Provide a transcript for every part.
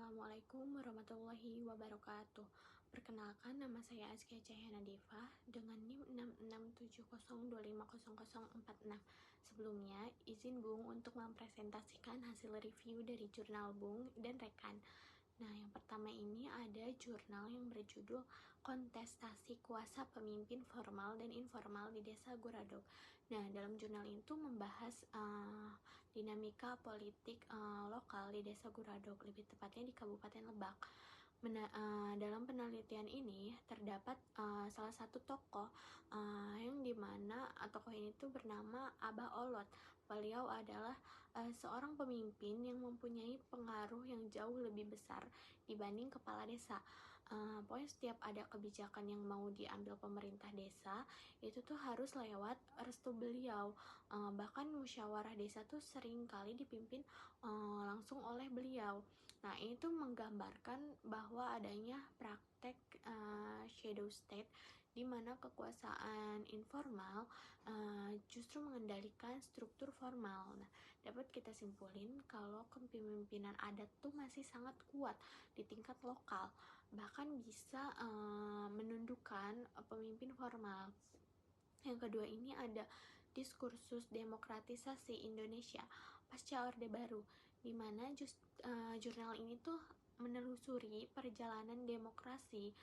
Assalamualaikum warahmatullahi wabarakatuh. Perkenalkan, nama saya Azkia Cahyana Deva dengan NIM 66702500046. Sebelumnya, izin Bung untuk mempresentasikan hasil review dari jurnal Bung dan rekan. Nah, yang pertama ini ada jurnal yang berjudul Kontestasi Kuasa Pemimpin Formal dan Informal di Desa Guradok. Nah, dalam jurnal itu membahas dinamika politik lokal di Desa Guradok, lebih tepatnya di Kabupaten Lebak. Dalam penelitian ini terdapat salah satu tokoh yang dimana tokoh ini tuh bernama Abah Olot. Beliau adalah seorang pemimpin yang mempunyai pengaruh yang jauh lebih besar dibanding kepala desa. Pokoknya setiap ada kebijakan yang mau diambil pemerintah desa itu tuh harus lewat restu beliau. Bahkan musyawarah desa tuh sering kali dipimpin langsung oleh beliau. Nah, ini tuh menggambarkan bahwa adanya praktek shadow state di mana kekuasaan informal justru mengendalikan struktur formal. Nah, dapat kita simpulin kalau kepemimpinan adat tuh masih sangat kuat di tingkat lokal, bahkan bisa menundukkan pemimpin formal. Yang kedua ini ada diskursus demokratisasi Indonesia pasca Orde Baru, di mana jurnal ini tuh menelusuri perjalanan demokrasi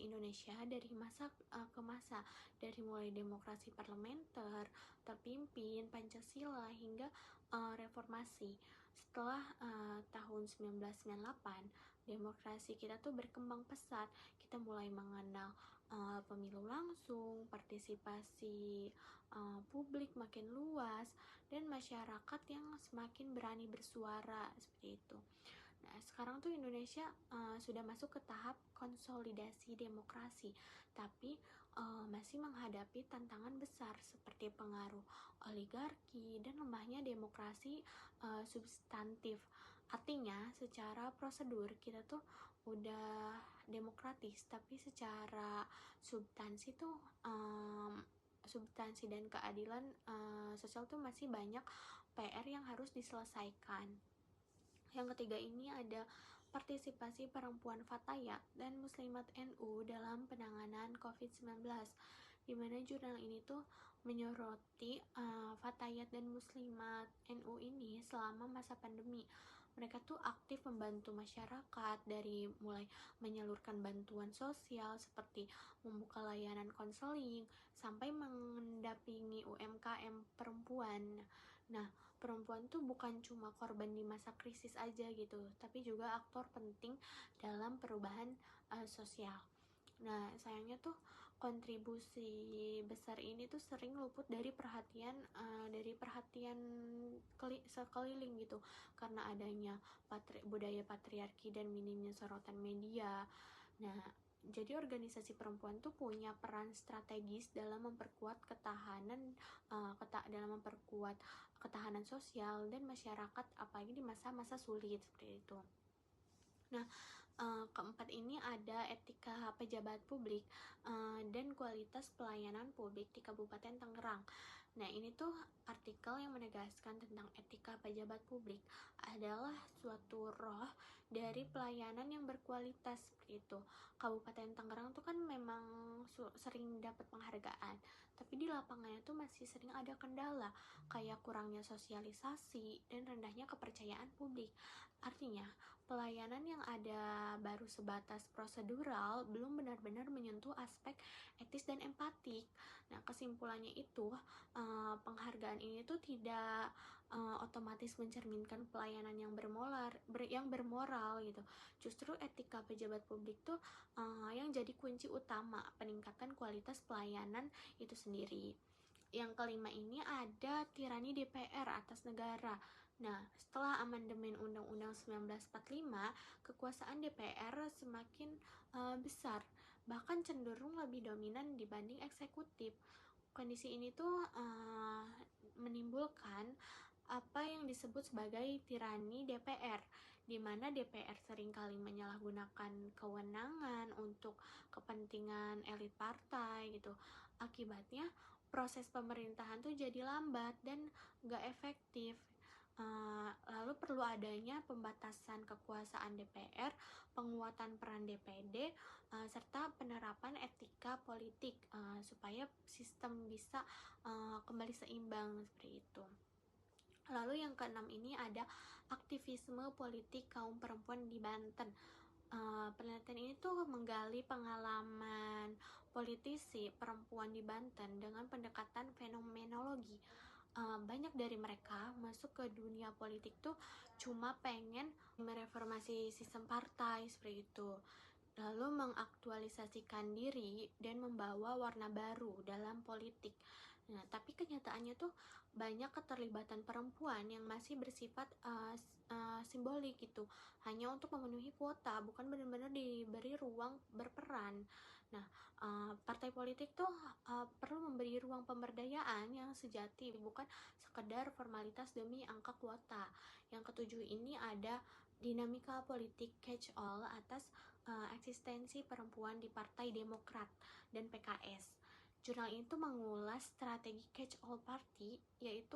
Indonesia dari masa ke masa, dari mulai demokrasi parlementer, terpimpin, Pancasila hingga reformasi. Setelah tahun 1998, demokrasi kita tuh berkembang pesat. Kita mulai mengenal pemilu langsung, partisipasi publik makin luas, dan masyarakat yang semakin berani bersuara seperti itu. Nah, sekarang tuh Indonesia sudah masuk ke tahap konsolidasi demokrasi, tapi masih menghadapi tantangan besar seperti pengaruh oligarki dan lemahnya demokrasi substantif. Artinya, secara prosedur kita tuh udah demokratis, tapi secara substansi tuh substansi dan keadilan sosial tuh masih banyak PR yang harus diselesaikan. Yang ketiga ini ada partisipasi perempuan Fatayat dan Muslimat NU dalam penanganan COVID-19, di mana jurnal ini tuh menyoroti Fatayat dan Muslimat NU ini selama masa pandemi. Mereka tuh aktif membantu masyarakat dari mulai menyalurkan bantuan sosial seperti membuka layanan konseling sampai mendampingi UMKM perempuan. Nah, perempuan tuh bukan cuma korban di masa krisis aja gitu, tapi juga aktor penting dalam perubahan sosial. Nah, sayangnya tuh kontribusi besar ini tuh sering luput dari perhatian sekeliling gitu, karena adanya budaya patriarki dan minimnya sorotan media. Nah, jadi organisasi perempuan tuh punya peran strategis dalam memperkuat ketahanan sosial dan masyarakat, apalagi di masa-masa sulit seperti itu. Nah, keempat ini ada etika pejabat publik dan kualitas pelayanan publik di Kabupaten Tangerang. Nah, ini tuh artikel yang menegaskan tentang etika pejabat publik adalah suatu roh dari pelayanan yang berkualitas seperti itu. Kabupaten Tangerang tuh kan memang sering dapat penghargaan, tapi di lapangannya tuh masih sering ada kendala, kayak kurangnya sosialisasi dan rendahnya kepercayaan publik. Artinya, pelayanan yang ada baru sebatas prosedural, belum benar-benar menyentuh aspek etis dan empatik. Nah, kesimpulannya itu penghargaan ini tuh tidak otomatis mencerminkan pelayanan yang bermoral gitu. Justru etika pejabat publik tuh yang jadi kunci utama peningkatan kualitas pelayanan itu sendiri. Yang kelima ini ada tirani DPR atas negara. Nah, setelah amandemen Undang-Undang 1945, kekuasaan DPR semakin besar, bahkan cenderung lebih dominan dibanding eksekutif. Kondisi ini tuh menimbulkan apa yang disebut sebagai tirani DPR, di mana DPR seringkali menyalahgunakan kewenangan untuk kepentingan elit partai gitu. Akibatnya proses pemerintahan tuh jadi lambat dan gak efektif. Lalu perlu adanya pembatasan kekuasaan DPR, penguatan peran DPD, serta penerapan etika politik supaya sistem bisa kembali seimbang seperti itu. Lalu yang keenam ini ada aktivisme politik kaum perempuan di Banten. Penelitian ini tuh menggali pengalaman politisi perempuan di Banten dengan pendekatan fenomenologi. Banyak dari mereka masuk ke dunia politik tuh cuma pengen mereformasi sistem partai seperti itu, lalu mengaktualisasikan diri dan membawa warna baru dalam politik. Nah, tapi kenyataannya tuh banyak keterlibatan perempuan yang masih bersifat simbolik gitu, hanya untuk memenuhi kuota, bukan benar-benar diberi ruang berperan. Nah, partai politik tuh perlu memberi ruang pemberdayaan yang sejati, bukan sekedar formalitas demi angka kuota. Yang ketujuh ini ada dinamika politik catch all atas eksistensi perempuan di Partai Demokrat dan PKS. Jurnal itu mengulas strategi catch all party, yaitu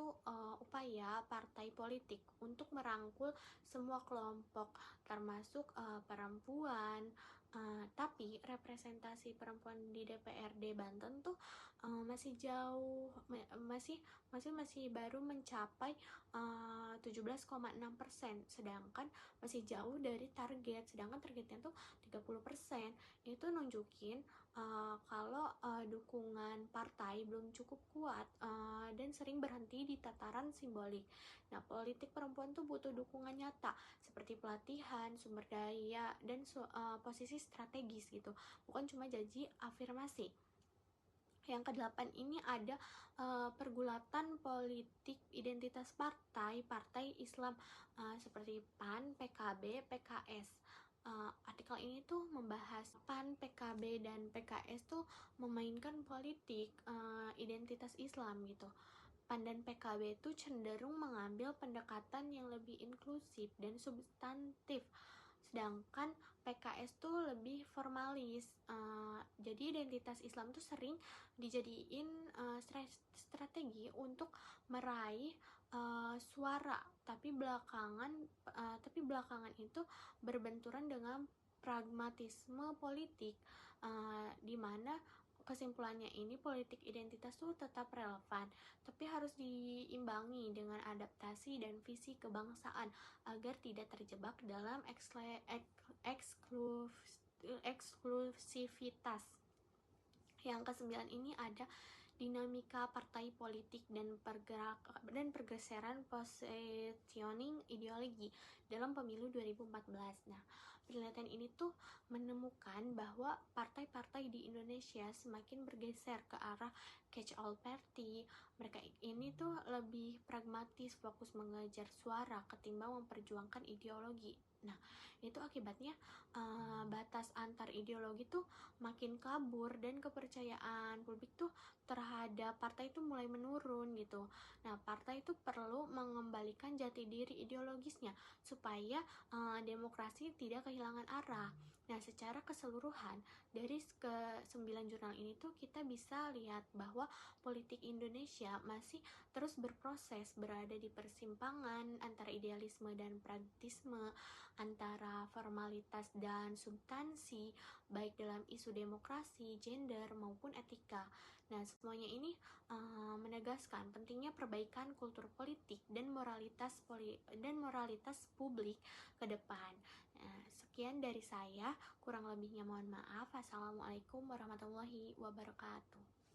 upaya partai politik untuk merangkul semua kelompok termasuk perempuan. Tapi representasi perempuan di DPRD Banten tuh masih jauh, masih baru mencapai 17,6%, sedangkan masih jauh dari sedangkan targetnya tuh 30%. Itu nunjukin kalau dukungan partai belum cukup kuat dan sering berhenti di tataran simbolik. Nah, politik perempuan tuh butuh dukungan nyata seperti pelatihan, sumber daya, dan posisi strategis gitu, bukan cuma janji afirmasi. Yang kedelapan ini ada pergulatan politik identitas partai Islam seperti PAN, PKB, PKS. Artikel ini tuh membahas PAN, PKB, dan PKS tuh memainkan politik identitas Islam gitu. PAN dan PKB itu cenderung mengambil pendekatan yang lebih inklusif dan substantif, sedangkan PKS tuh lebih formalis. Jadi identitas Islam tuh sering dijadiin strategi untuk meraih suara, tapi belakangan itu berbenturan dengan pragmatisme politik, di mana kesimpulannya ini politik identitas tuh tetap relevan, tapi harus diimbangi dengan adaptasi dan visi kebangsaan agar tidak terjebak dalam eksklusivitas. Yang kesembilan ini ada dinamika partai politik dan pergeseran positioning ideologi dalam pemilu 2014. Nah, penelitian ini tuh menemukan bahwa partai-partai di Indonesia semakin bergeser ke arah catch all party. Mereka ini tuh lebih pragmatis, fokus mengejar suara ketimbang memperjuangkan ideologi. Nah, itu akibatnya batas antar ideologi tuh makin kabur dan kepercayaan publik tuh terhadap partai itu mulai menurun gitu. Nah, partai itu perlu mengembalikan jati diri ideologisnya supaya demokrasi tidak kehilangan arah. Nah, secara keseluruhan dari ke-9 jurnal ini tuh kita bisa lihat bahwa politik Indonesia masih terus berproses, berada di persimpangan antara idealisme dan pragmatisme, antara formalitas dan substansi, baik dalam isu demokrasi, gender, maupun etika. Nah, semuanya ini menegaskan pentingnya perbaikan kultur politik dan moralitas publik ke depan. Nah, sekian dari saya, kurang lebihnya mohon maaf. Assalamualaikum warahmatullahi wabarakatuh.